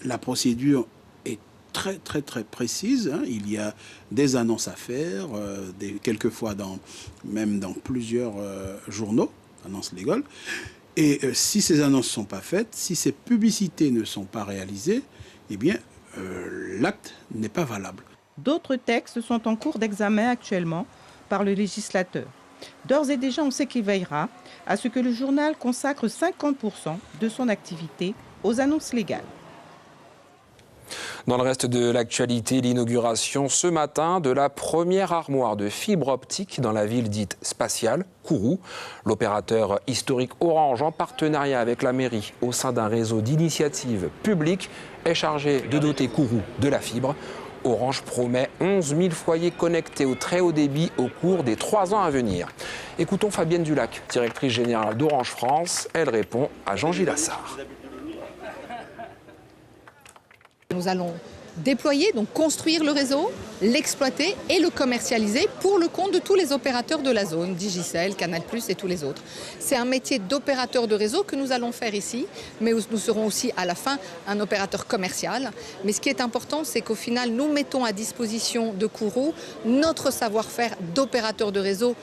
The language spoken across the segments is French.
la procédure est très très très précise. Il y a des annonces à faire, quelquefois même dans plusieurs journaux, annonces légales. Et si ces annonces ne sont pas faites, si ces publicités ne sont pas réalisées, eh bien, l'acte n'est pas valable. D'autres textes sont en cours d'examen actuellement par le législateur. D'ores et déjà, on sait qu'il veillera à ce que le journal consacre 50% de son activité aux annonces légales. Dans le reste de l'actualité, l'inauguration ce matin de la première armoire de fibre optique dans la ville dite spatiale, Kourou. L'opérateur historique Orange, en partenariat avec la mairie au sein d'un réseau d'initiatives publiques, est chargé de doter Kourou de la fibre. Orange promet 11 000 foyers connectés au très haut débit au cours des 3 ans à venir. Écoutons Fabienne Dulac, directrice générale d'Orange France. Elle répond à Jean-Gilles Assard. Nous allons déployer, donc construire le réseau, l'exploiter et le commercialiser pour le compte de tous les opérateurs de la zone, Digicel, Canal+, et tous les autres. C'est un métier d'opérateur de réseau que nous allons faire ici, mais nous serons aussi à la fin un opérateur commercial. Mais ce qui est important, c'est qu'au final, nous mettons à disposition de Kourou notre savoir-faire d'opérateur de réseau,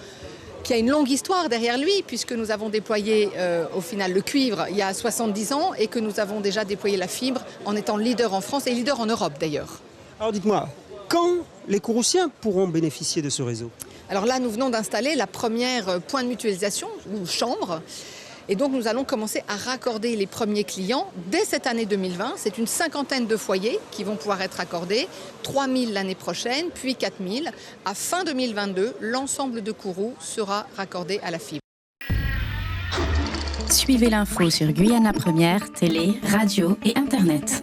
qui a une longue histoire derrière lui, puisque nous avons déployé au final le cuivre il y a 70 ans et que nous avons déjà déployé la fibre en étant leader en France et leader en Europe d'ailleurs. Alors dites-moi, quand les Kouroussiens pourront bénéficier de ce réseau? Alors là, nous venons d'installer la première point de mutualisation, ou chambre. Et donc nous allons commencer à raccorder les premiers clients dès cette année 2020. C'est une 50aine de foyers qui vont pouvoir être raccordés, 3 000 l'année prochaine, puis 4 000. À fin 2022, l'ensemble de Kourou sera raccordé à la fibre. Suivez l'info sur Guyana Première, télé, radio et Internet.